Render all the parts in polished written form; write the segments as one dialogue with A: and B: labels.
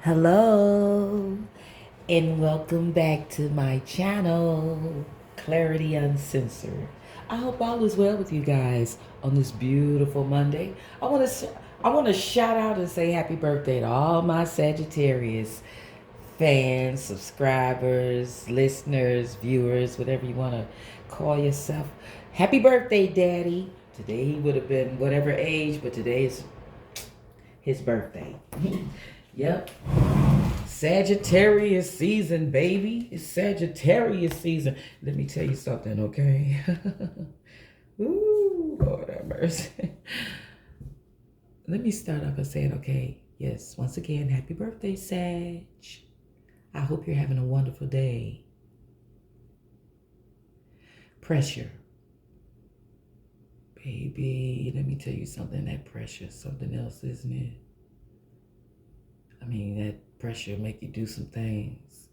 A: Hello, and welcome back to my channel, Clarity Uncensored. I hope all is well with you guys on this beautiful Monday. I want to shout out and say happy birthday to all my Sagittarius fans, subscribers, listeners, viewers, whatever you want to call yourself. Happy birthday, Daddy. Today he would have been whatever age, but today is his birthday. Yep. Sagittarius season, baby. It's Sagittarius season. Let me tell you something, okay? Ooh, Lord have mercy. Let me start off by saying, okay, yes, once again, happy birthday, Sag. I hope you're having a wonderful day. Pressure. Baby, let me tell you something. That pressure is something else, isn't it? I mean, that pressure make you do some things.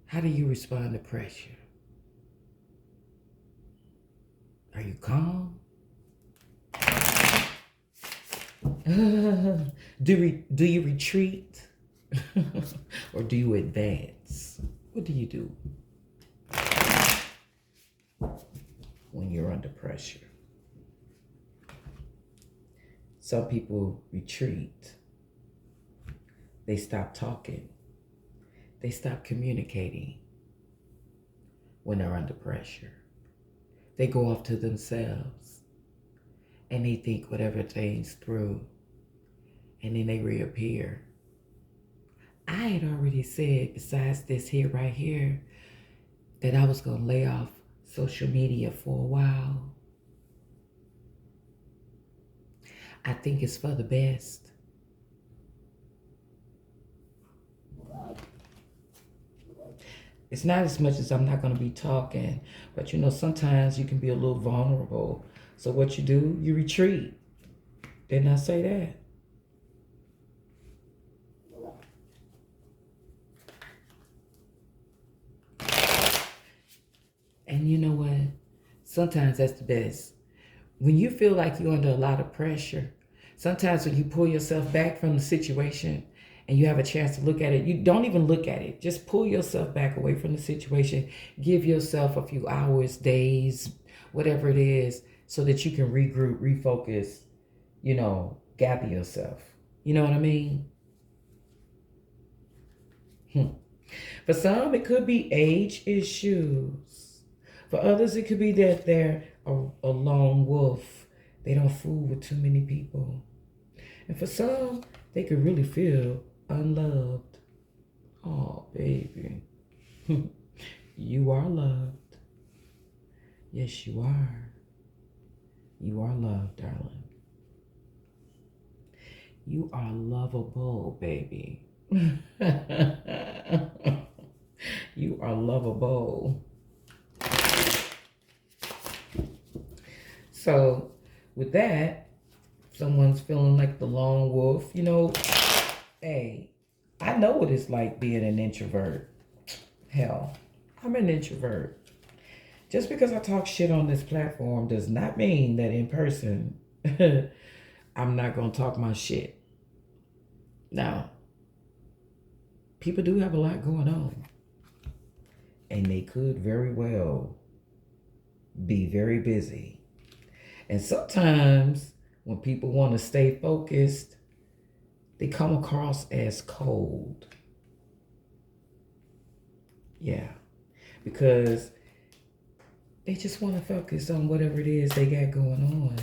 A: How do you respond to pressure? Are you calm? Do you retreat? Or do you advance? What do you do when you're under pressure? Some people retreat. They stop talking. They stop communicating when they're under pressure. They go off to themselves and they think whatever things through, and then they reappear. I had already said, besides this here right here, that I was going to lay off social media for a while. I think it's for the best. It's not as much as I'm not going to be talking, but sometimes you can be a little vulnerable. So what you do, you retreat. Didn't I say that? And you know what? Sometimes that's the best. When you feel like you're under a lot of pressure, sometimes when you pull yourself back from the situation and you have a chance to look at it, you don't even look at it. Just pull yourself back away from the situation. Give yourself a few hours, days, whatever it is, so that you can regroup, refocus, gather yourself. You know what I mean? For some, it could be age issues. For others, it could be that they're a lone wolf. They don't fool with too many people. And for some, they could really feel unloved. Oh, baby. You are loved. Yes, you are. You are loved, darling. You are lovable, baby. You are lovable. So, with that, someone's feeling like the lone wolf, hey, I know what it's like being an introvert. Hell, I'm an introvert. Just because I talk shit on this platform does not mean that in person I'm not going to talk my shit. Now, people do have a lot going on, and they could very well be very busy. And sometimes when people want to stay focused, they come across as cold. Yeah, because they just want to focus on whatever it is they got going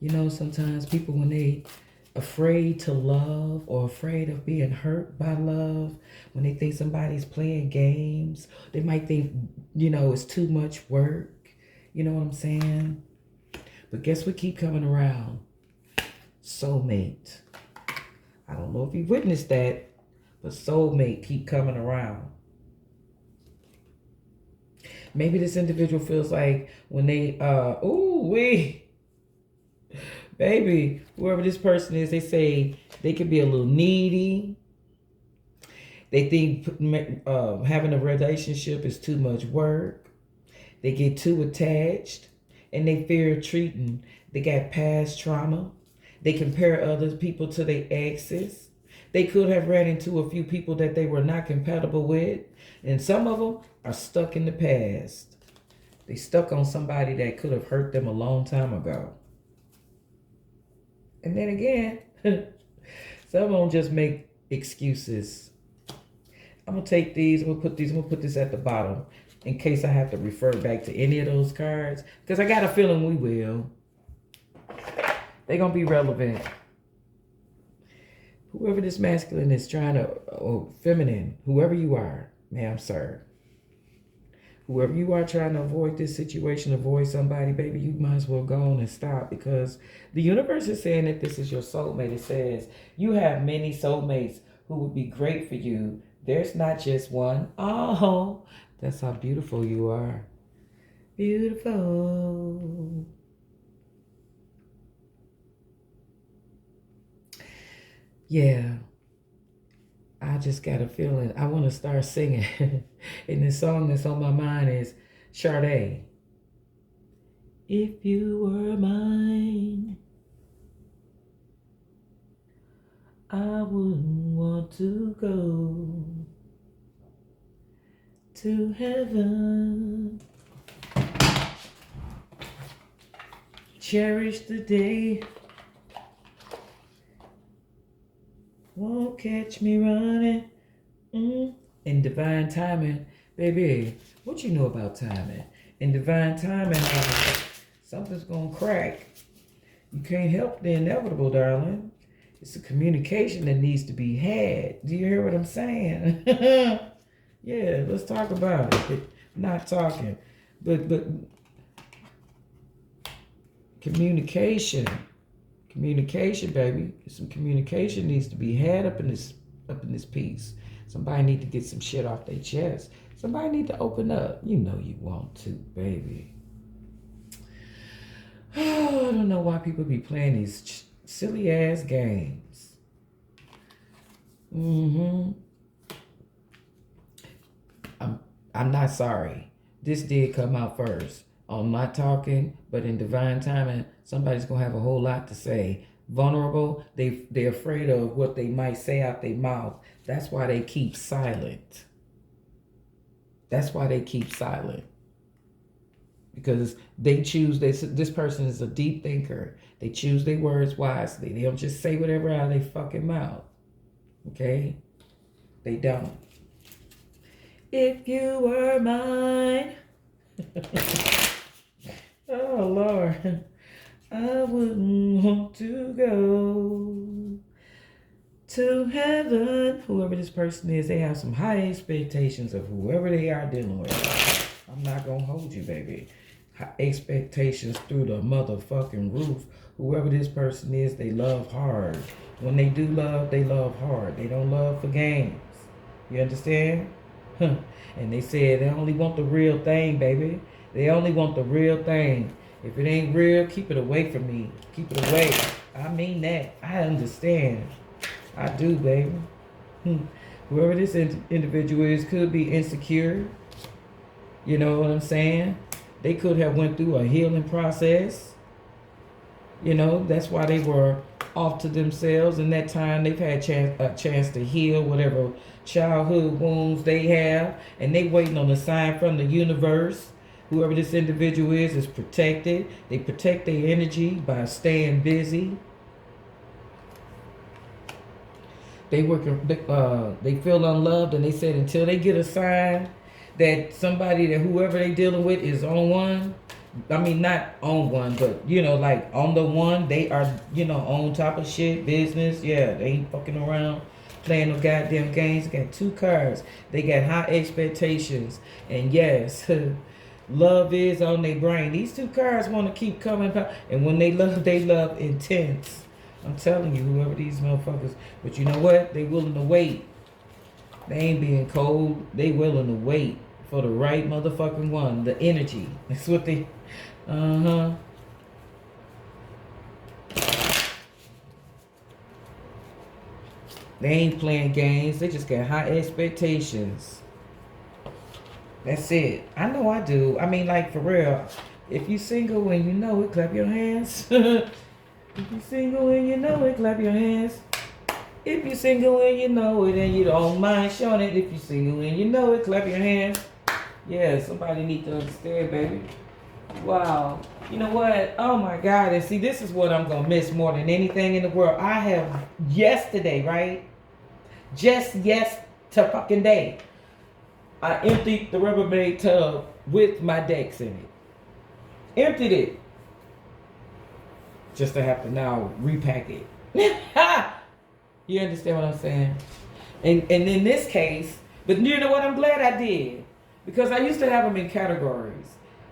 A: on. Sometimes people, when they afraid to love or afraid of being hurt by love, when they think somebody's playing games, they might think, it's too much work. You know what I'm saying? But guess what keep coming around? Soulmate. I don't know if you witnessed that, but soulmate keep coming around. Maybe this individual feels like when they, baby, whoever this person is, they say they could be a little needy. They think having a relationship is too much work. They get too attached and they fear treating. They got past trauma. They compare other people to their exes. They could have ran into a few people that they were not compatible with. And some of them are stuck in the past. They stuck on somebody that could have hurt them a long time ago. And then again, some of them just make excuses. I'm gonna take these, I'm gonna put this at the bottom in case I have to refer back to any of those cards. Because I got a feeling we will. They're gonna be relevant. Whoever this masculine is trying to, or feminine, whoever you are, ma'am, sir. Whoever you are trying to avoid this situation, avoid somebody, baby, you might as well go on and stop, because the universe is saying that this is your soulmate. It says you have many soulmates who would be great for you. There's not just one. Oh, that's how beautiful you are. Beautiful. Yeah. I just got a feeling I want to start singing. And the song that's on my mind is Sade. If you were mine, I wouldn't want to go to heaven. Cherish the day. Won't catch me running. In divine timing, baby, what you know about timing? In divine timing, something's gonna crack. You can't help the inevitable, darling. It's a communication that needs to be had. Do you hear what I'm saying? Yeah, let's talk about it. Not talking, but communication. Communication, baby. Some communication needs to be had up in this piece. Somebody need to get some shit off their chest. Somebody need to open up. You know you want to, baby. Oh, I don't know why people be playing these silly ass games. I'm not sorry. This did come out first. I'm not talking, but in divine timing, somebody's gonna have a whole lot to say. Vulnerable, they're afraid of what they might say out their mouth. That's why they keep silent. That's why they keep silent. Because they choose, this person is a deep thinker. They choose their words wisely. They don't just say whatever out of their fucking mouth. Okay? They don't. If you were mine. Oh, Lord. I wouldn't want to go to heaven. Whoever this person is, they have some high expectations of whoever they are dealing with. I'm not going to hold you, baby. High expectations through the motherfucking roof. Whoever this person is, they love hard. When they do love, they love hard. They don't love for games. You understand? And they said they only want the real thing, baby. They only want the real thing. If it ain't real, keep it away from me. Keep it away. I mean that. I understand. I do, baby. Whoever this individual is could be insecure. You know what I'm saying? They could have went through a healing process. You know, that's why they were off to themselves. In that time, they've had a chance to heal whatever childhood wounds they have. And they waiting on a sign from the universe. Whoever this individual is protected. They protect their energy by staying busy. They feel unloved, and they said until they get a sign that somebody, that whoever they dealing with is on one. I mean, not on one, but, you know, like on the one, they are, you know, on top of shit, business. Yeah, they ain't fucking around, playing no goddamn games. They got 2 cards. They got high expectations. And yes, love is on their brain. These 2 cards want to keep coming. And when they love intense. I'm telling you, whoever these motherfuckers. But you know what? They willing to wait. They ain't being cold. They willing to wait for the right motherfucking one. The energy. That's what they... They ain't playing games. They just got high expectations. That's it. I know I do. I mean, like, for real. If you single and you know it, clap your hands. If you single and you know it, clap your hands. If you're single and you know it and you don't mind showing it. If you're single and you know it, clap your hands. Yeah, somebody need to understand, baby. Wow. You know what? Oh my God. And see, this is what I'm going to miss more than anything in the world. I have yesterday, right? Just to fucking day. I emptied the Rubbermaid tub with my decks in it. Emptied it. Just to have to now repack it. You understand what I'm saying? And in this case, but you know what? I'm glad I did. Because I used to have them in categories.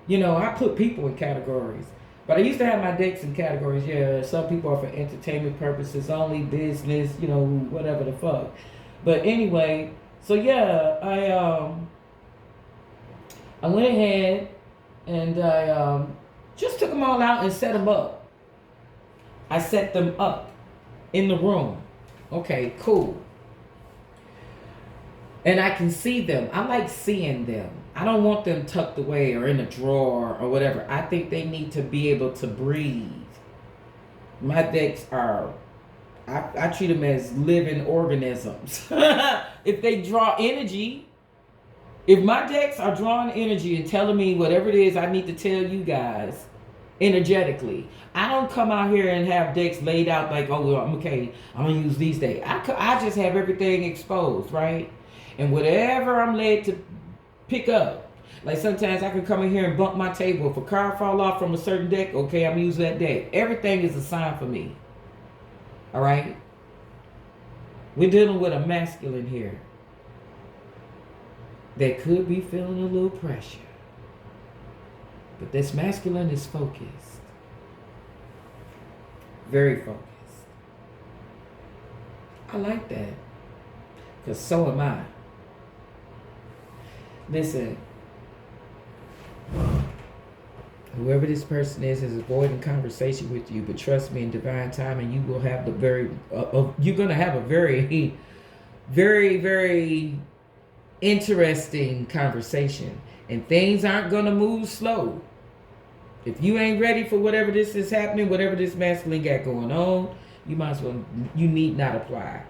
A: You know, I put people in categories. But I used to have my decks in categories. Yeah, some people are for entertainment purposes only, business, you know, whatever the fuck. But anyway, so yeah, I went ahead and I just took them all out and set them up. I set them up in the room. Okay, cool. And I can see them. I like seeing them. I don't want them tucked away or in a drawer or whatever. I think they need to be able to breathe. My decks are, I treat them as living organisms. If they draw energy, if my decks are drawing energy and telling me whatever it is I need to tell you guys energetically, I don't come out here and have decks laid out like, oh, well, I'm okay, I'm going to use these decks. I just have everything exposed, right? And whatever I'm led to pick up. Like sometimes I can come in here and bump my table. If a card fall off from a certain deck, okay, I'm using that deck. Everything is a sign for me. All right? We're dealing with a masculine here that could be feeling a little pressure. But this masculine is focused. Very focused. I like that. Because so am I. Listen, whoever this person is avoiding conversation with you, but trust me, in divine timing, you will have the you're going to have a very, very, very interesting conversation. And things aren't going to move slow. If you ain't ready for whatever this is happening, whatever this masculine got going on, you need not apply.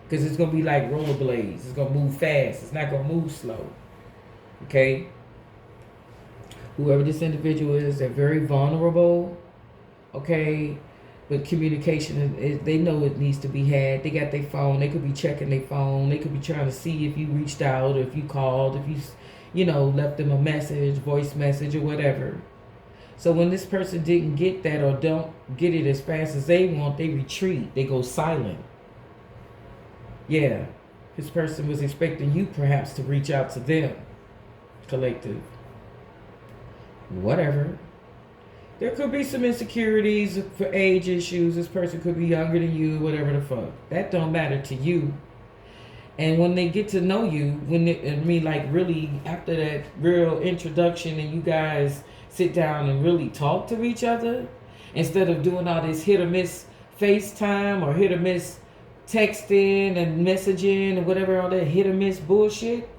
A: Because it's going to be like rollerblades. It's going to move fast. It's not going to move slow. Okay? Whoever this individual is, they're very vulnerable. Okay? But communication, they know it needs to be had. They got their phone. They could be checking their phone. They could be trying to see if you reached out, or if you called, if you left them a message, voice message, or whatever. So when this person didn't get that or don't get it as fast as they want, they retreat. They go silent. Yeah. This person was expecting you perhaps to reach out to them. Collective. Whatever. There could be some insecurities for age issues. This person could be younger than you, whatever the fuck. That don't matter to you. And when they get to know you, really after that real introduction and you guys sit down and really talk to each other, instead of doing all this hit or miss FaceTime or hit or miss texting and messaging and whatever, all that hit or miss bullshit.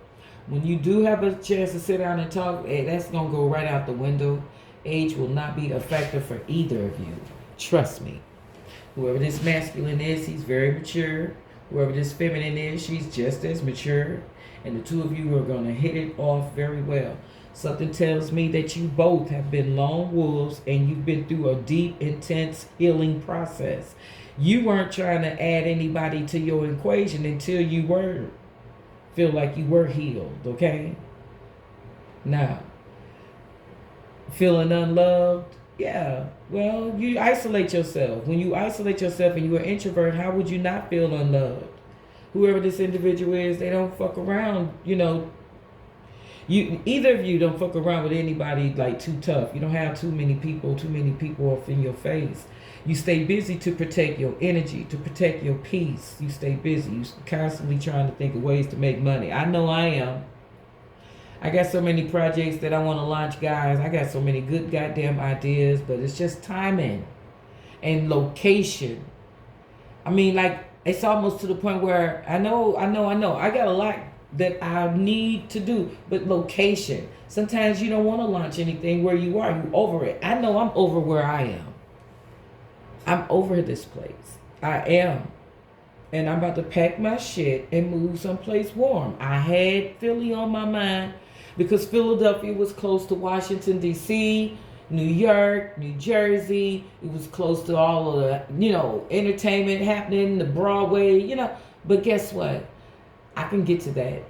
A: When you do have a chance to sit down and talk, that's going to go right out the window. Age will not be a factor for either of you. Trust me. Whoever this masculine is, he's very mature. Whoever this feminine is, she's just as mature. And the two of you are going to hit it off very well. Something tells me that you both have been lone wolves and you've been through a deep, intense healing process. You weren't trying to add anybody to your equation until you feel like you were healed, okay? Now, feeling unloved? Yeah. Well, you isolate yourself. When you isolate yourself and you're an introvert, how would you not feel unloved? Whoever this individual is, they don't fuck around, either of you don't fuck around with anybody like too tough. You don't have too many people off in your face. You stay busy to protect your energy, to protect your peace. You stay busy. You constantly trying to think of ways to make money. I know I am. I got so many projects that I want to launch, guys. I got so many good goddamn ideas, but it's just timing and location. I mean, like, it's almost to the point where I know. I got a lot that I need to do, but location. Sometimes you don't want to launch anything where you are. You over it. I know I'm over where I am. I'm over this place. I am. And I'm about to pack my shit and move someplace warm. I had Philly on my mind because Philadelphia was close to Washington, D.C., New York, New Jersey. It was close to all of the, entertainment happening, the Broadway. But guess what? I can get to that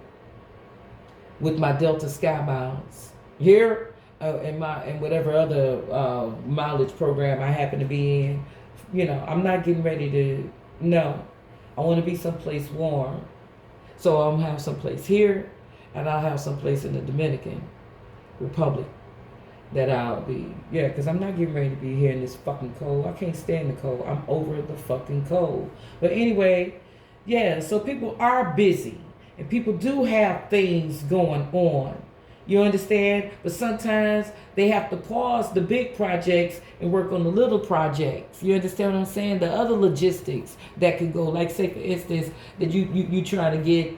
A: with my Delta Sky miles. Here, and whatever other mileage program I happen to be in, I'm not getting ready to. No, I want to be someplace warm. So I'll have someplace here, and I'll have someplace in the Dominican Republic that I'll be. Yeah, because I'm not getting ready to be here in this fucking cold. I can't stand the cold. I'm over the fucking cold. But anyway, yeah, so people are busy. And people do have things going on. You understand? But sometimes they have to pause the big projects and work on the little projects. You understand what I'm saying? The other logistics that can go, like say for instance, that you try to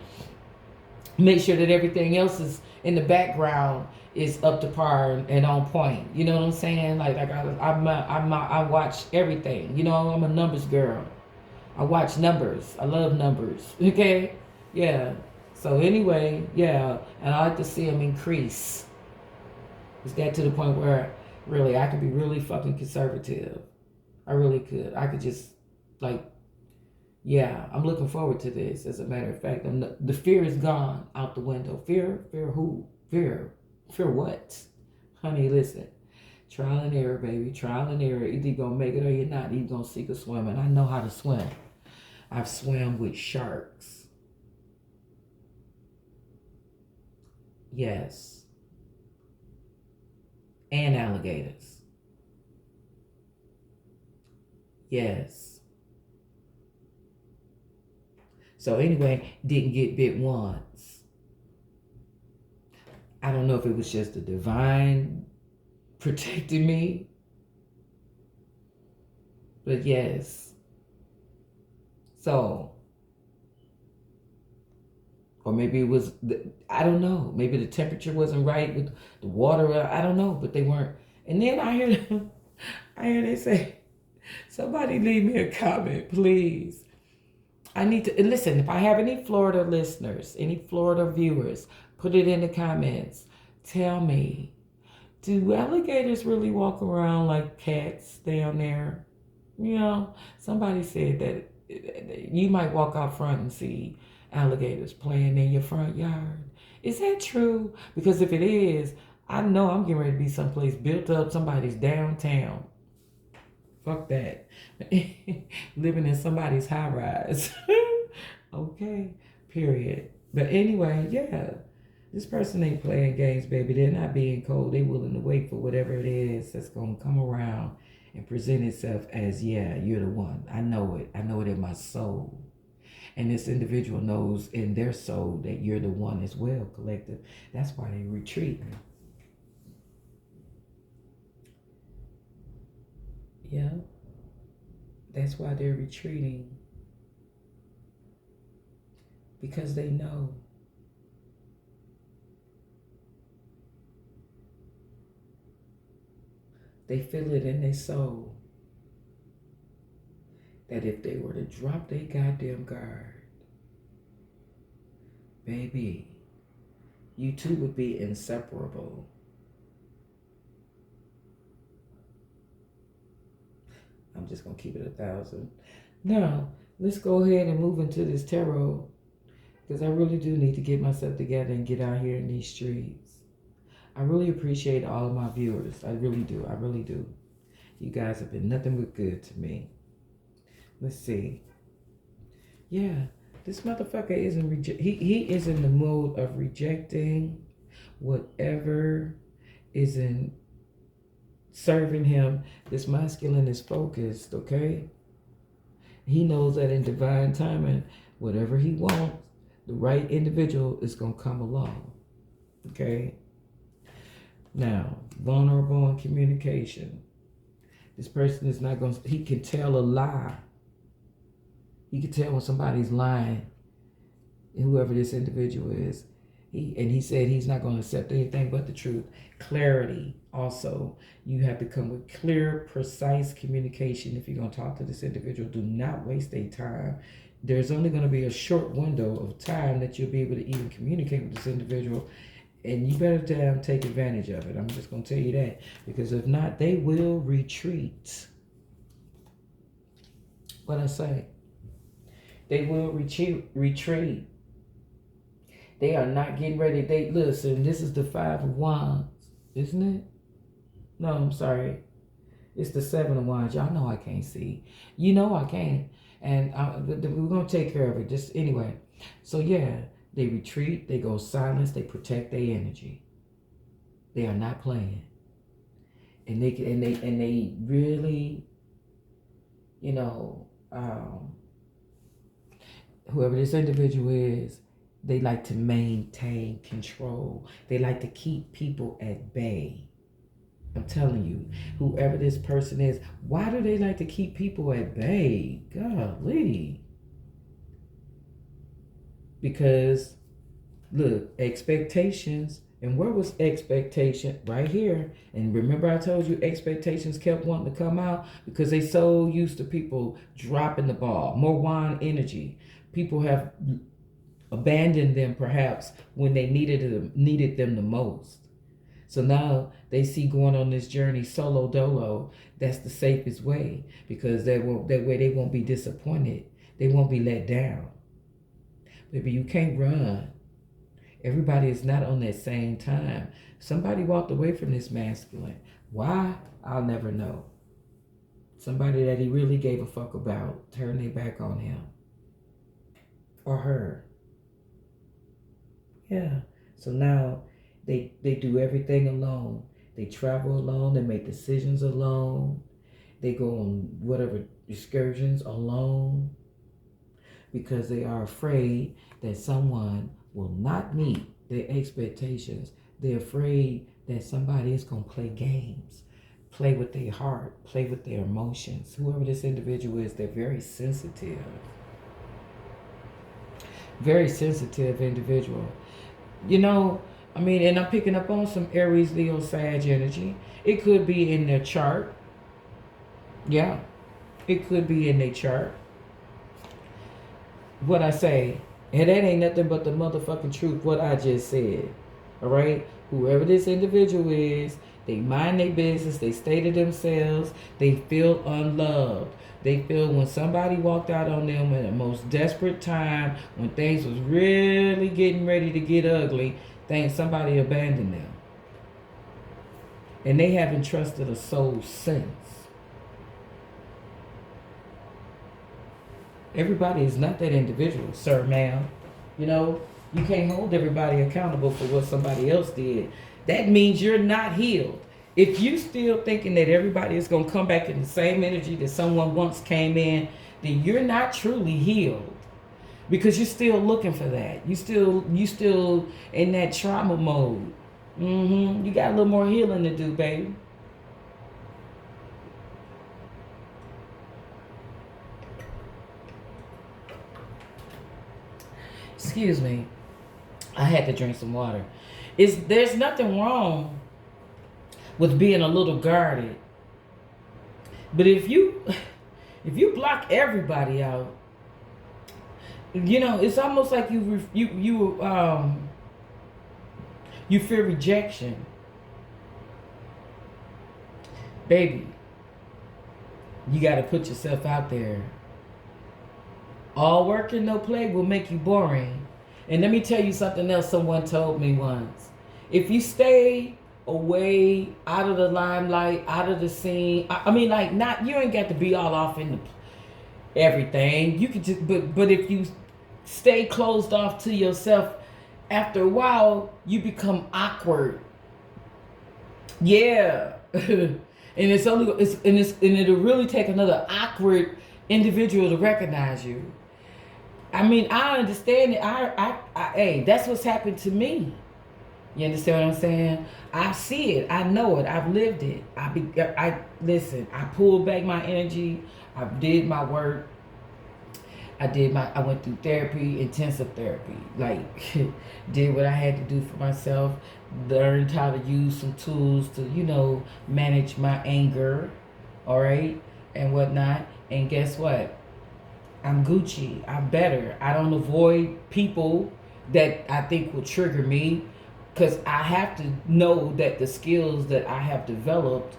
A: make sure that everything else is in the background is up to par and on point. You know what I'm saying? Like I watch everything. I'm a numbers girl. I watch numbers. I love numbers. Okay? Yeah. So anyway, yeah, and I like to see them increase. It's got to the point where really I could be really fucking conservative. I really could. I could just yeah, I'm looking forward to this. As a matter of fact, the fear is gone out the window. Fear who? Fear what? Honey, listen. Trial and error, baby. Trial and error. Either you're gonna make it or you're not. You're gonna sink or swim, and I know how to swim. I've swam with sharks. Yes. And alligators. Yes. So anyway, didn't get bit once. I don't know if it was just the divine protecting me. But yes. So, or maybe it was, I don't know. Maybe the temperature wasn't right with the water. I don't know, but they weren't. And then I hear they say, somebody leave me a comment, please. I need to, listen, if I have any Florida listeners, any Florida viewers, put it in the comments. Tell me, do alligators really walk around like cats down there? Somebody said that you might walk out front and see alligators playing in your front yard. Is that true? Because if it is, I know I'm getting ready to be someplace built up, somebody's downtown. Fuck that. Living in somebody's high rise. Okay, period. But anyway, yeah. This person ain't playing games, baby. They're not being cold. They're willing to wait for whatever it is that's going to come around and present itself as, yeah, you're the one. I know it. I know it in my soul. And this individual knows in their soul that you're the one as well, collective. That's why they retreat. Yeah. That's why they're retreating. Because they know. They feel it in their soul that if they were to drop their goddamn guard, baby, you two would be inseparable. I'm just going to keep it 1,000. Now, let's go ahead and move into this tarot because I really do need to get myself together and get out here in these streets. I really appreciate all of my viewers. I really do. I really do. You guys have been nothing but good to me. Let's see. Yeah, this motherfucker isn't he is in the mode of rejecting whatever isn't serving him. This masculine is focused, okay? He knows that in divine timing, whatever he wants, the right individual is going to come along, okay? Now, vulnerable in communication. This person is not going to, he can tell a lie. He can tell when somebody's lying, whoever this individual is. He said he's not going to accept anything but the truth. Clarity also. You have to come with clear, precise communication if you're going to talk to this individual. Do not waste their time. there's only going to be a short window of time that you'll be able to even communicate with this individual, and you better damn take advantage of it. I'm just going to tell you that, because if not, they will retreat. What I say? They will retreat. They are not getting ready. They listen. This is the 5 of Wands, isn't it? No, I'm sorry. It's the 7 of Wands. Y'all know I can't see. You know I can't. And we're going to take care of it. Just anyway. So yeah, they retreat. They go silence. They protect their energy. They are not playing. And they really, you know, whoever this individual is, they like to maintain control. They like to keep people at bay. I'm telling you, whoever this person is, why do they like to keep people at bay? Golly. Because, look, expectations. And where was expectation? Right here. And remember I told you expectations kept wanting to come out because they so used to people dropping the ball. More wine energy. People have abandoned them perhaps when they needed them the most. So now they see going on this journey solo dolo, that's the safest way, because that way they won't be disappointed. They won't be let down. Baby, you can't run. Everybody is not on that same time. Somebody walked away from this masculine. Why? I'll never know. Somebody that he really gave a fuck about turned their back on him. Or her. Yeah. So now they do everything alone. They travel alone. They make decisions alone. They go on whatever excursions alone, because they are afraid that someone will not meet their expectations. They're afraid that somebody is going to play games, play with their heart, play with their emotions. Whoever this individual is, they're very sensitive. Very sensitive individual. You know, I mean, and I'm picking up on some Aries, Leo, Sag energy. It could be in their chart. Yeah, it could be in their chart. What I say, and that ain't nothing but the motherfucking truth, what I just said. All right? Whoever this individual is, they mind their business, they stay to themselves, they feel unloved. They feel when somebody walked out on them in the most desperate time, when things was really getting ready to get ugly, somebody abandoned them. And they haven't trusted a soul since. Everybody is not that individual, sir, ma'am. You know, you can't hold everybody accountable for what somebody else did. That means you're not healed. If you still thinking that everybody is going to come back in the same energy that someone once came in, then you're not truly healed. Because you're still looking for that. You still in that trauma mode. You got a little more healing to do, baby. Excuse me. I had to drink some water. There's nothing wrong with being a little guarded. But if you block everybody out, you know, it's almost like you fear rejection. Baby, you got to put yourself out there. All work and no play will make you boring. And let me tell you something else someone told me once. If you stay away, out of the limelight, out of the scene, I mean, like, not, you ain't got to be all off in everything. You could just, but if you stay closed off to yourself, after a while, you become awkward. Yeah. and it'll really take another awkward individual to recognize you. I mean, I understand it. Hey, that's what's happened to me. You understand what I'm saying? I see it. I know it. I've lived it. Listen, I pulled back my energy. I did my work. I went through therapy, intensive therapy. Like, did what I had to do for myself. Learned how to use some tools to, you know, manage my anger. All right? And whatnot. And guess what? I'm Gucci. I'm better. I don't avoid people that I think will trigger me because I have to know that the skills that I have developed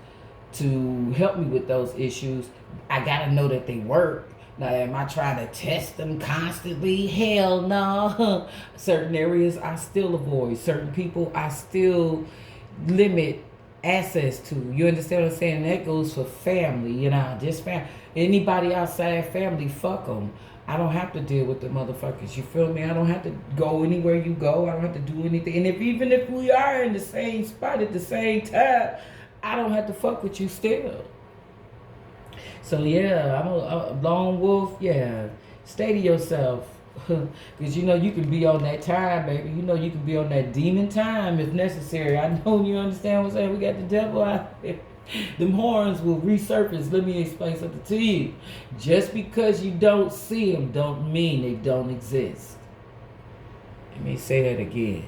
A: to help me with those issues, I got to know that they work. Now, am I trying to test them constantly? Hell no. Certain areas I still avoid. Certain people I still limit access to. You understand what I'm saying? That goes for family, just anybody outside family, fuck them. I don't have to deal with the motherfuckers. You feel me? I don't have to go anywhere you go. I don't have to do anything. And even if we are in the same spot at the same time, I don't have to fuck with you still. So yeah, I'm a lone wolf. Yeah, stay to yourself. Because you can be on that time, baby. You can be on that demon time if necessary. I know you understand what I'm saying. We got the devil out there. Them horns will resurface. Let me explain something to you. Just because you don't see them don't mean they don't exist. Let me say that again.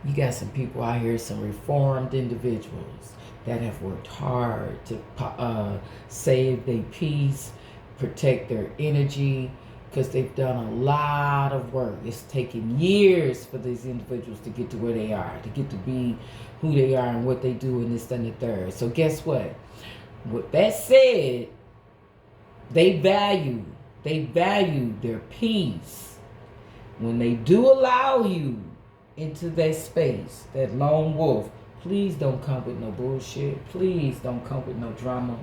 A: You got some people out here, some reformed individuals that have worked hard to save their peace, protect their energy, because they've done a lot of work. It's taken years for these individuals to get to where they are, to get to be who they are and what they do and this and the third. So guess what? With that said, they value their peace. When they do allow you into that space, that lone wolf, please don't come with no bullshit. Please don't come with no drama.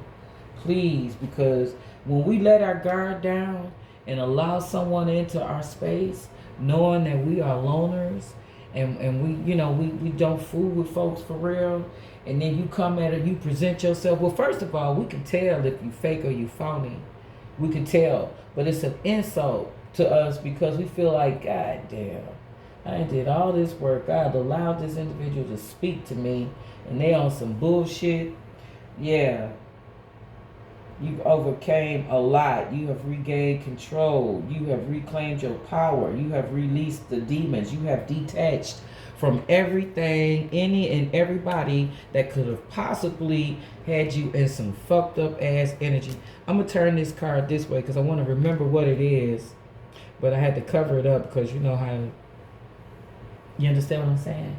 A: Please, because when we let our guard down and allow someone into our space, knowing that we are loners and we don't fool with folks for real, and then you come at it, you present yourself. Well, first of all, we can tell if you fake or you phony. We can tell, but it's an insult to us because we feel like, God damn, I did all this work. God allowed this individual to speak to me, and they on some bullshit. Yeah. You've overcame a lot. You have regained control. You have reclaimed your power. You have released the demons. You have detached from everything, any and everybody that could have possibly had you in some fucked up ass energy. I'm going to turn this card this way because I want to remember what it is. But I had to cover it up because you know how... You understand what I'm saying?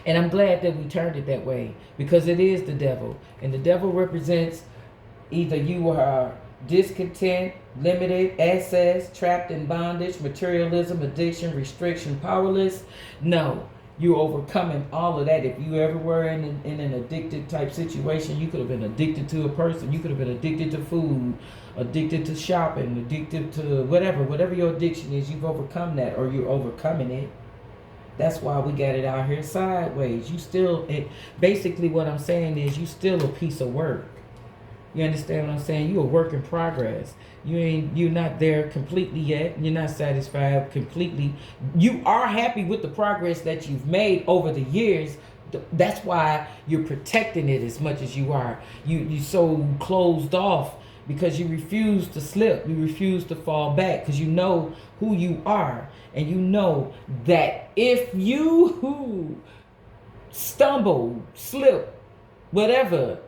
A: And I'm glad that we turned it that way because it is the devil. And the devil represents either you are discontent, limited, access, trapped in bondage, materialism, addiction, restriction, powerless. No, you're overcoming all of that. If you ever were in an addicted type situation, you could have been addicted to a person. You could have been addicted to food, addicted to shopping, addicted to whatever your addiction is, you've overcome that or you're overcoming it. That's why we got it out here sideways. Basically what I'm saying is you still a piece of work. You understand what I'm saying? You're a work in progress. You're not there completely yet. You're not satisfied completely. You are happy with the progress that you've made over the years. That's why you're protecting it as much as you are. You're so closed off because you refuse to slip. You refuse to fall back because you know who you are. And you know that if you stumble, slip, whatever,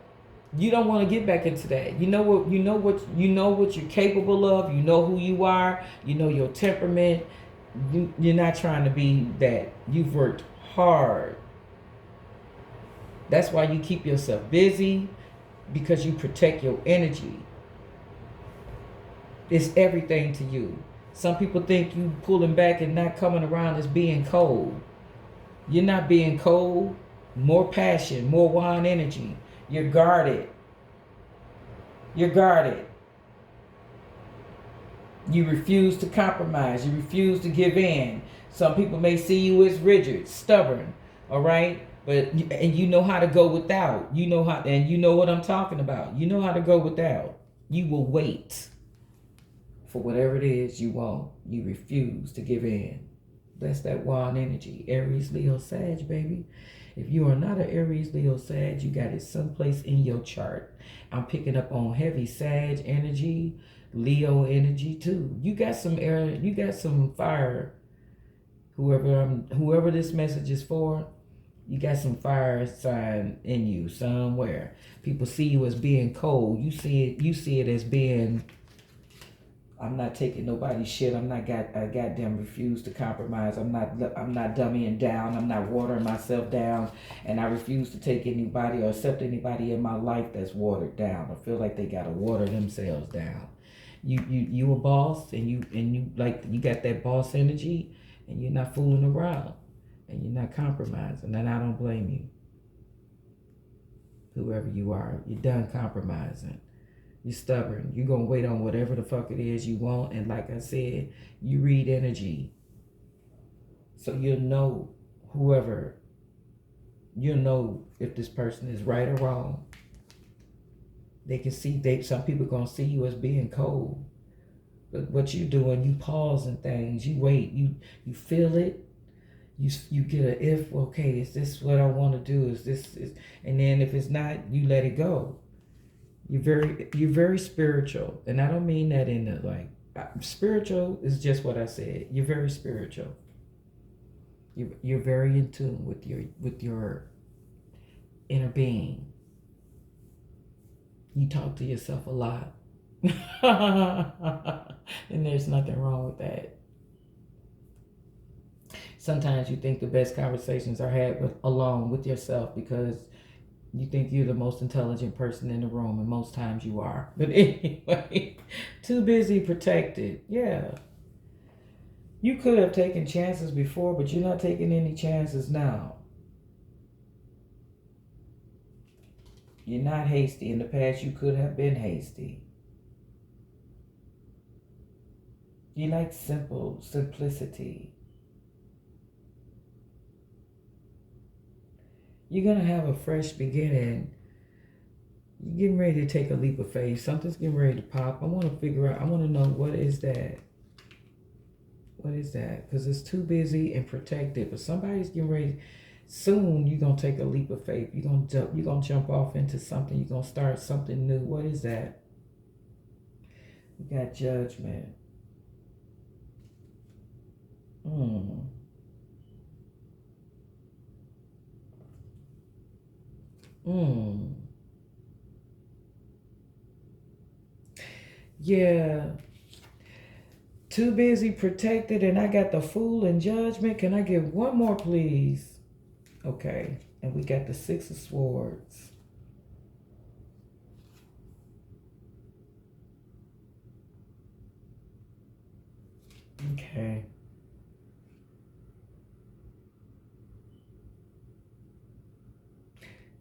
A: you don't want to get back into that. You know what you're capable of. You know who you are. You know your temperament. You're not trying to be that. You've worked hard. That's why you keep yourself busy, because you protect your energy. It's everything to you. Some people think you pulling back and not coming around as being cold. You're not being cold. More passion, more wine energy. You're guarded. You're guarded. You refuse to compromise. You refuse to give in. Some people may see you as rigid, stubborn, all right? And you know how to go without. You know how, and you know what I'm talking about. You know how to go without. You will wait for whatever it is you want. You refuse to give in. That's that wand energy. Aries, Leo, Sag, baby. If you are not an Aries, Leo, Sag, you got it someplace in your chart. I'm picking up on heavy Sag energy, Leo energy too. You got some air, you got some fire. Whoever this message is for, You got some fire sign in you somewhere. People see you as being cold. You see it as being, I'm not taking nobody's shit. I goddamn refuse to compromise. I'm not dummying down. I'm not watering myself down. And I refuse to take anybody or accept anybody in my life that's watered down. I feel like they gotta water themselves down. You a boss, and you like, you got that boss energy, and you're not fooling around, and you're not compromising, and I don't blame you. Whoever you are, you're done compromising. You're stubborn. You're going to wait on whatever the fuck it is you want. And like I said, you read energy. So you'll know you'll know if this person is right or wrong. They can see, some people going to see you as being cold. But what you doing, you pausing things. You wait. You feel it. You get a if, okay, is this what I want to do? And then if it's not, you let it go. You're very spiritual, and I don't mean that in the like, spiritual is just what I said. You're very spiritual. You're very in tune with your inner being. You talk to yourself a lot, and there's nothing wrong with that. Sometimes you think the best conversations are had alone with yourself, because you think you're the most intelligent person in the room, and most times you are. But anyway, too busy protected. Yeah. You could have taken chances before, but you're not taking any chances now. You're not hasty. In the past, you could have been hasty. You like simplicity. You're going to have a fresh beginning. You're getting ready to take a leap of faith. Something's getting ready to pop. I want to know, what is that? What is that? Because it's too busy and protected. But somebody's getting ready. Soon you're going to take a leap of faith. You're going to jump off into something. You're going to start something new. What is that? We got Judgment. Yeah. Too busy protected, and I got the Fool and Judgment. Can I get one more, please? Okay. And we got the Six of Swords. Okay.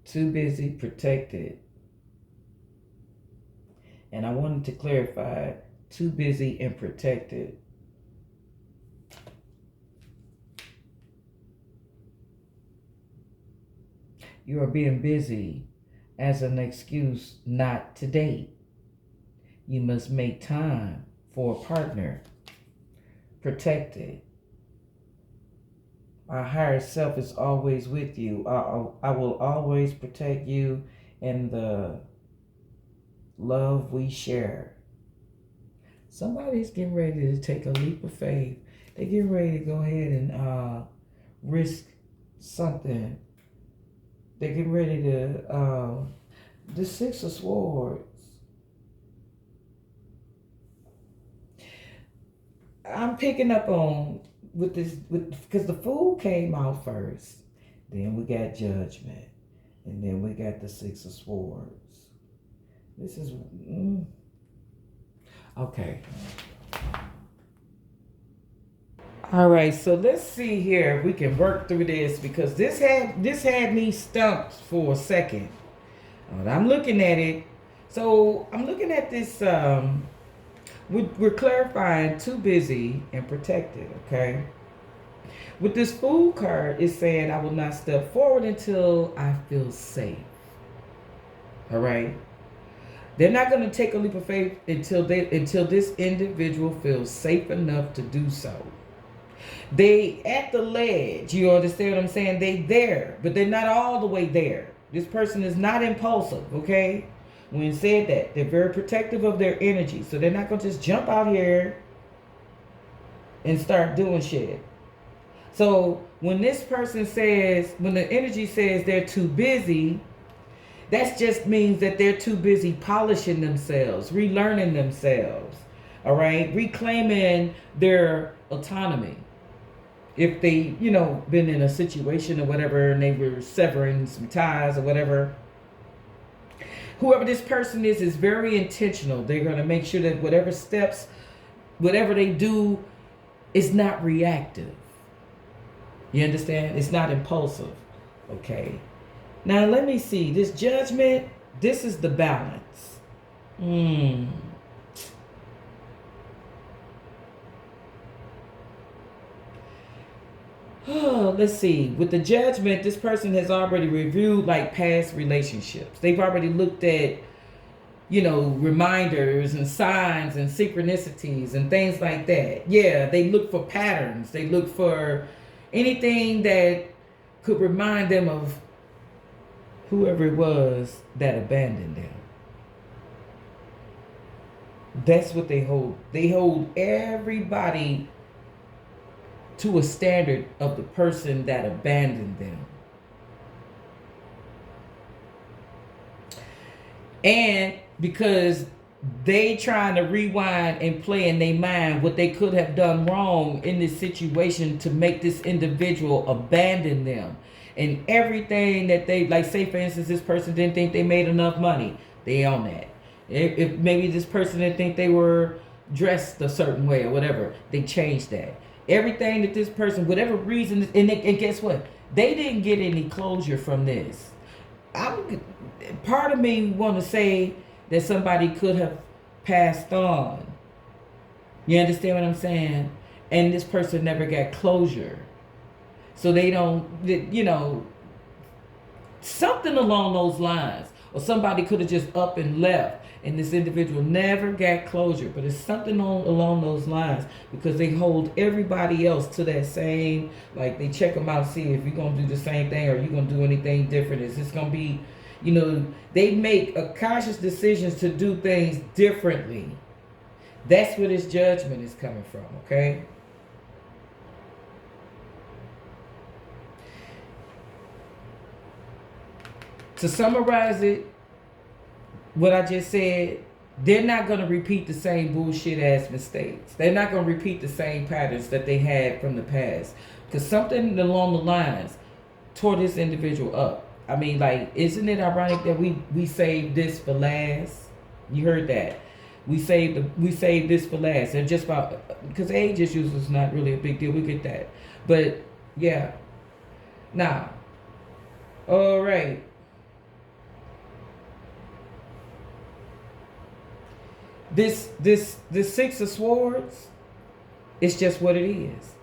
A: Too busy protected. And I wanted to clarify, too busy and protected. You are being busy as an excuse not to date. You must make time for a partner. Protected. My higher self is always with you. I will always protect you and the love we share. Somebody's getting ready to take a leap of faith. They're getting ready to go ahead and risk something. They're getting ready to, the Six of Swords. I'm picking up on because the Fool came out first. Then we got Judgment. And then we got the Six of Swords. This is, okay. All right, so let's see here if we can work through this, because this had me stumped for a second. I'm looking at it. So I'm looking at this, we're clarifying too busy and protected, okay? With this Fool card, it's saying I will not step forward until I feel safe. All right? They're not going to take a leap of faith until this individual feels safe enough to do so. They at the ledge, you understand what I'm saying? They there, but they're not all the way there. This person is not impulsive, okay? When said that, they're very protective of their energy. So they're not going to just jump out here and start doing shit. So when this person says, when the energy says they're too busy, that just means that they're too busy polishing themselves, relearning themselves, all right? Reclaiming their autonomy. If they, been in a situation or whatever and they were severing some ties or whatever, whoever this person is very intentional. They're going to make sure that whatever steps, whatever they do is not reactive. You understand? It's not impulsive. Okay. Now let me see. This Judgment, this is the balance. Oh, let's see. With the Judgment, this person has already reviewed like past relationships. They've already looked at, reminders and signs and synchronicities and things like that. Yeah, they look for patterns. They look for anything that could remind them of whoever it was that abandoned them. That's what they hold. They hold everybody to a standard of the person that abandoned them. And because they trying to rewind and play in their mind what they could have done wrong in this situation to make this individual abandon them. And everything that they, like, say for instance, this person didn't think they made enough money. They own that. If maybe this person didn't think they were dressed a certain way or whatever, they changed that. Everything that this person, whatever reason, and guess what? They didn't get any closure from this. Part of me want to say that somebody could have passed on. You understand what I'm saying? And this person never got closure. So they don't, something along those lines. Or somebody could have just up and left and this individual never got closure. But it's something along those lines because they hold everybody else to that same, like they check them out, see if you're going to do the same thing or you're going to do anything different. Is this going to be, they make a conscious decisions to do things differently. That's where this Judgment is coming from, okay? To summarize it, what I just said, they're not going to repeat the same bullshit ass mistakes. They're not going to repeat the same patterns that they had from the past. Because something along the lines tore this individual up. I mean, like, isn't it ironic that we saved this for last? You heard that. We saved this for last. And just about, because age issues is not really a big deal. We get that. But, yeah. Now, all right. This Six of Swords, it's just what it is.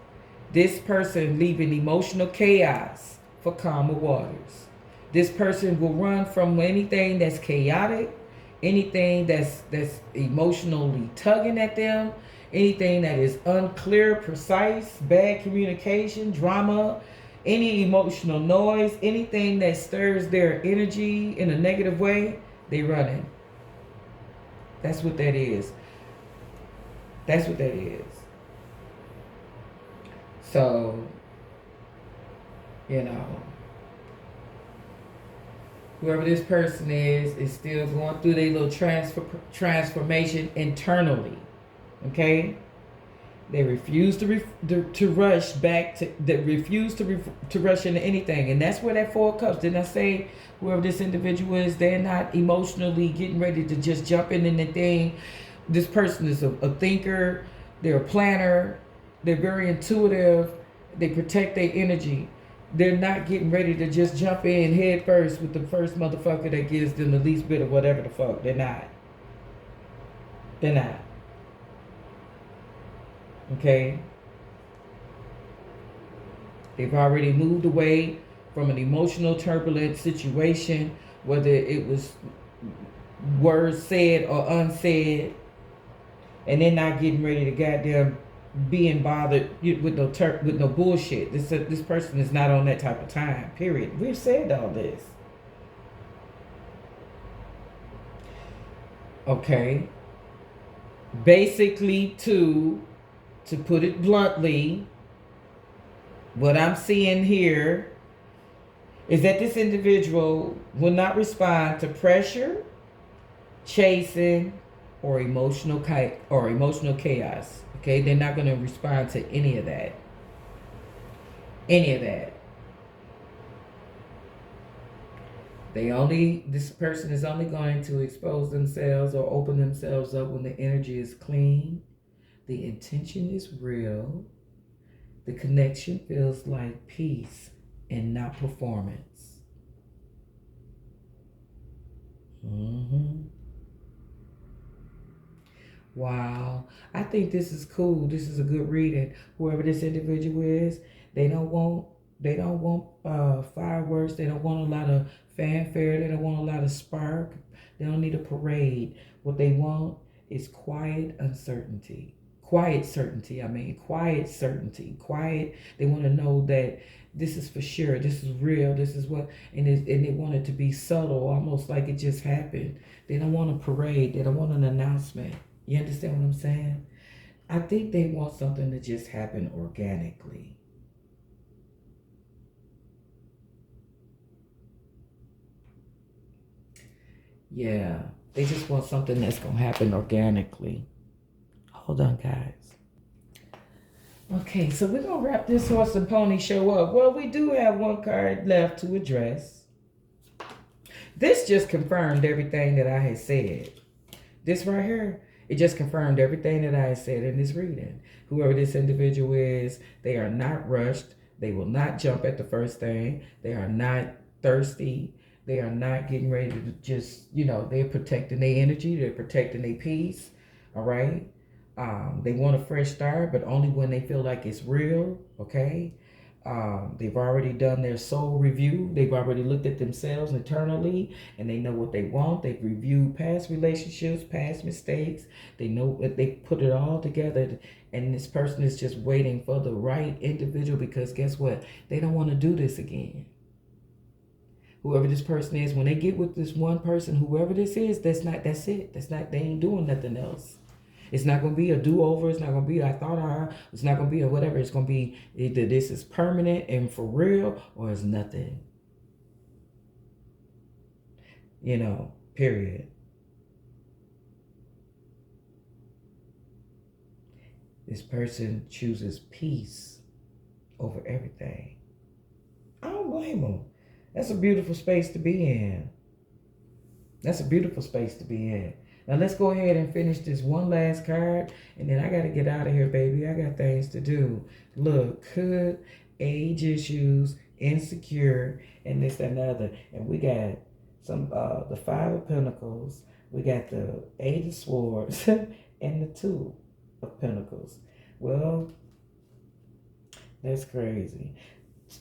A: This person leaving emotional chaos for calmer waters. This person will run from anything that's chaotic, anything that's emotionally tugging at them, anything that is unclear, precise, bad communication, drama, any emotional noise, anything that stirs their energy in a negative way, they running. That's what that is. That's what that is. So, whoever this person is still going through their little transformation internally. Okay? They refuse to rush back to. They refuse to rush into anything, and that's where that Four of Cups. Didn't I say whoever this individual is, they're not emotionally getting ready to just jump in the thing. This person is a thinker. They're a planner. They're very intuitive. They protect their energy. They're not getting ready to just jump in head first with the first motherfucker that gives them the least bit of whatever the fuck. They're not. They're not. Okay? They've already moved away from an emotional turbulent situation, whether it was words said or unsaid, and they're not getting ready to goddamn being bothered with no bullshit. This person is not on that type of time, period. We've said all this. Okay? Basically, to put it bluntly, What I'm seeing here is that this individual will not respond to pressure, chasing, or emotional chaos. Okay, they're not going to respond to any of that. Any of that. This person is only going to expose themselves or open themselves up when the energy is clean, the intention is real, the connection feels like peace and not performance. Mm-hmm. Wow. I think this is cool. This is a good reading. Whoever this individual is, they don't want fireworks. They don't want a lot of fanfare. They don't want a lot of spark. They don't need a parade. What they want is quiet uncertainty. Quiet certainty. I mean, quiet certainty. Quiet. They want to know that this is for sure. This is real. This is what, and they want it to be subtle, almost like it just happened. They don't want a parade. They don't want an announcement. You understand what I'm saying? I think they want something to just happen organically. Yeah, they just want something that's going to happen organically. Hold on, guys. Okay, so we're going to wrap this horse and pony show up. Well, we do have one card left to address. This just confirmed everything that I had said. This right here, it just confirmed everything that I said in this reading. Whoever this individual is, they are not rushed. They will not jump at the first thing. They are not thirsty. They are not getting ready to just, they're protecting their energy. They're protecting their peace. All right. They want a fresh start, but only when they feel like it's real. Okay. They've already done their soul review. They've already looked at themselves internally and they know what they want. They've reviewed past relationships, past mistakes. They know that they put it all together, and this person is just waiting for the right individual, because guess what? They don't want to do this again. Whoever this person is, when they get with this one person, whoever this is, that's it. They ain't doing nothing else. It's not going to be a do-over. It's not going to be, it's not going to be a whatever. It's going to be either this is permanent and for real, or it's nothing. Period. This person chooses peace over everything. I don't blame them. That's a beautiful space to be in. That's a beautiful space to be in. Now let's go ahead and finish this one last card, and then I got to get out of here, baby. I got things to do. Look, could, age issues, insecure, and this, that, and the other. And we got the Five of Pentacles. We got the Eight of Swords and the Two of Pentacles. Well, that's crazy.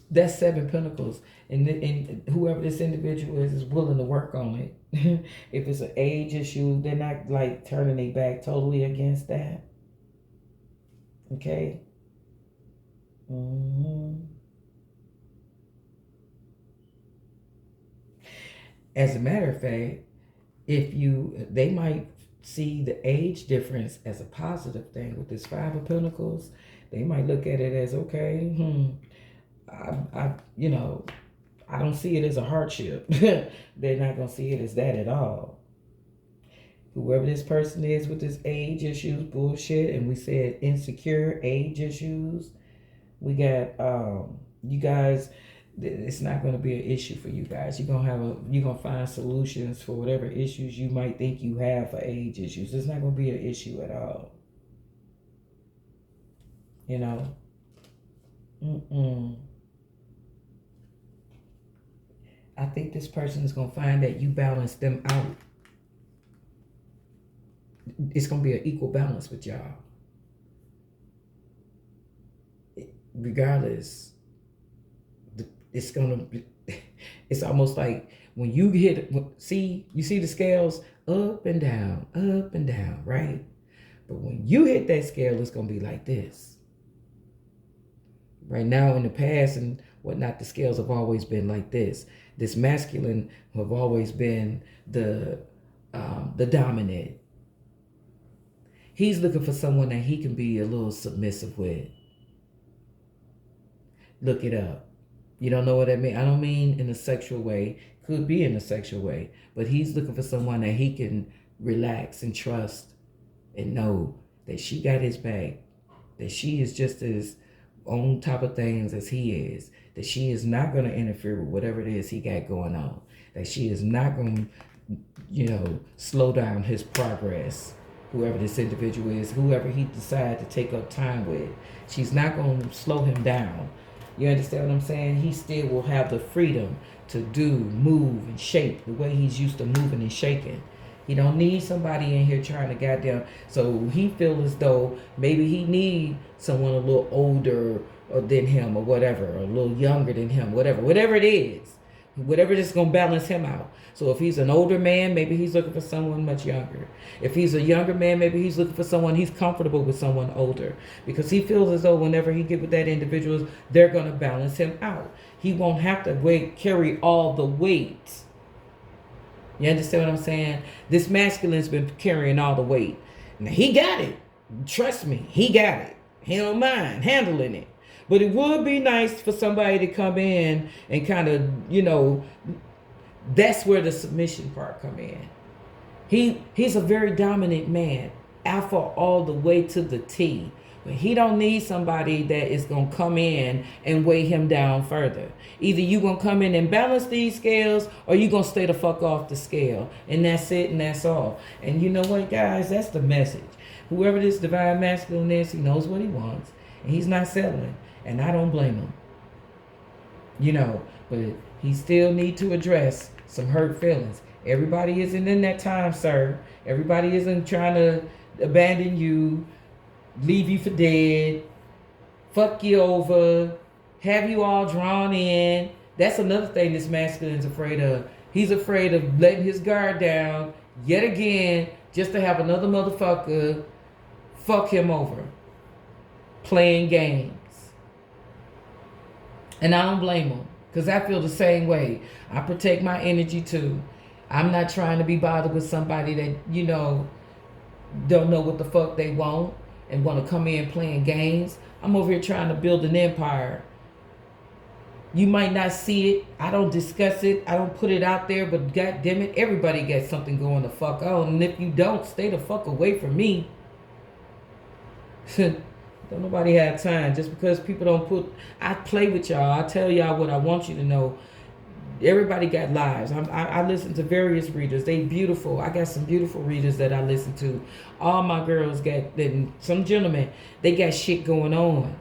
A: That's Seven Pentacles, and whoever this individual is willing to work on it. If it's an age issue, they're not like turning their back totally against that. Okay. Mm-hmm. As a matter of fact, they might see the age difference as a positive thing with this Five of Pentacles. They might look at it as, okay, I don't see it as a hardship. They're not going to see it as that at all. Whoever this person is with this age issues bullshit, and we said insecure age issues, we got you guys, it's not going to be an issue for you guys. You're going to find solutions for whatever issues you might think you have for age issues. It's not going to be an issue at all. I think this person is going to find that you balance them out. It's going to be an equal balance with y'all. Regardless, it's going to be, it's almost like when you you see the scales up and down, right? But when you hit that scale, it's going to be like this. Right now, in the past and whatnot, the scales have always been like this. This masculine have always been the dominant. He's looking for someone that he can be a little submissive with. look it up. You don't know what that means? I don't mean in a sexual way. Could be in a sexual way. But he's looking for someone that he can relax and trust and know that she got his back. That she is just as on top of things as he is. That she is not going to interfere with whatever it is he got going on. That she is not going to, slow down his progress. Whoever this individual is, whoever he decides to take up time with. She's not going to slow him down. You understand what I'm saying? He still will have the freedom to do, move, and shake the way he's used to moving and shaking. He don't need somebody in here trying to goddamn. So he feels as though maybe he need someone a little older than him or whatever, or a little younger than him, whatever it is. Whatever that's going to balance him out. So if he's an older man, maybe he's looking for someone much younger. If he's a younger man, maybe he's looking for someone, he's comfortable with someone older. Because he feels as though whenever he get with that individual, they're going to balance him out. He won't have to carry all the weight. You understand what I'm saying? This masculine's been carrying all the weight. Now he got it. Trust me, he got it. He don't mind handling it. But it would be nice for somebody to come in and kind of, that's where the submission part come in. He's a very dominant man, alpha all the way to the T. But he don't need somebody that is going to come in and weigh him down further. Either you going to come in and balance these scales, or you going to stay the fuck off the scale. And that's it, and that's all. And you know what, guys? That's the message. Whoever this divine masculine is, he knows what he wants. And he's not settling. And I don't blame him. But he still need to address some hurt feelings. Everybody isn't in that time, sir. Everybody isn't trying to abandon you, leave you for dead, fuck you over, have you all drawn in. That's another thing this masculine's afraid of. He's afraid of letting his guard down yet again just to have another motherfucker fuck him over. Playing games. And I don't blame him, because I feel the same way. I protect my energy too. I'm not trying to be bothered with somebody that, don't know what the fuck they want and want to come in playing games. I'm over here trying to build an empire. You might not see it. I don't discuss it. I don't put it out there, but God damn it, everybody got something going the fuck on. And if you don't, stay the fuck away from me. Don't nobody have time. Just because people don't I play with y'all. I tell y'all what I want you to know. Everybody got lives. I listen to various readers. They beautiful. I got some beautiful readers that I listen to. All my girls some gentlemen, they got shit going on.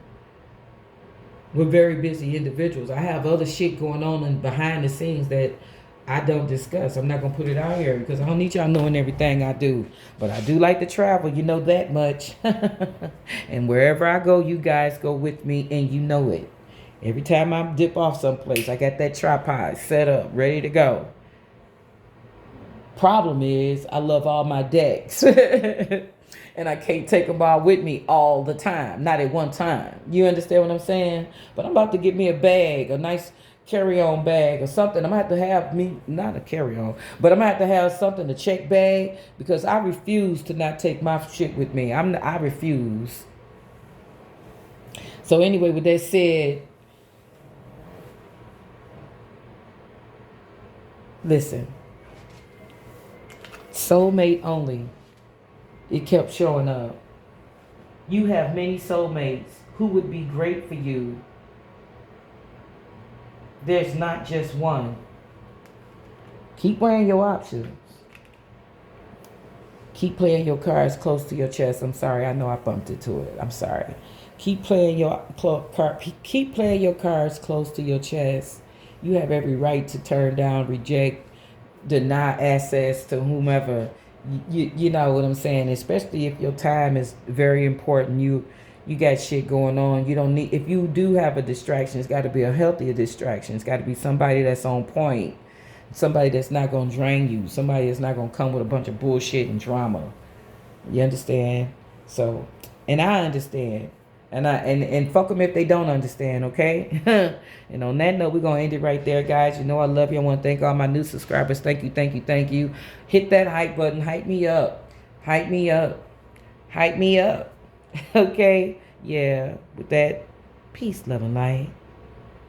A: We're very busy individuals. I have other shit going on and behind the scenes that I don't discuss. I'm not going to put it out here because I don't need y'all knowing everything I do. But I do like to travel. You know that much. And wherever I go, you guys go with me, and you know it. Every time I dip off someplace, I got that tripod set up, ready to go. Problem is, I love all my decks. And I can't take them all with me all the time. Not at one time. You understand what I'm saying? But I'm about to get me a bag, a nice carry-on bag or something. I'm going to have not a carry-on, but I'm going to have something, a check bag, because I refuse to not take my shit with me. I refuse. So anyway, with that said, listen, soulmate only. It kept showing up. You have many soulmates who would be great for you. There's not just one. Keep weighing your options. Keep playing your cards close to your chest. I'm sorry, I know I bumped into it. I'm sorry. Keep playing your cards close to your chest. You have every right to turn down, reject, deny access to whomever. You know what I'm saying? Especially if your time is very important. You got shit going on. You don't need, if you do have a distraction, it's got to be a healthier distraction. It's got to be somebody that's on point. Somebody that's not going to drain you. Somebody that's not going to come with a bunch of bullshit and drama. You understand? So, and I understand. And fuck them if they don't understand, okay? And on that note, we're going to end it right there, guys. You know I love you. I want to thank all my new subscribers. Thank you, thank you, thank you. Hit that hype button. Hype me up. Hype me up. Hype me up. Okay? Yeah. With that, peace, love, and light.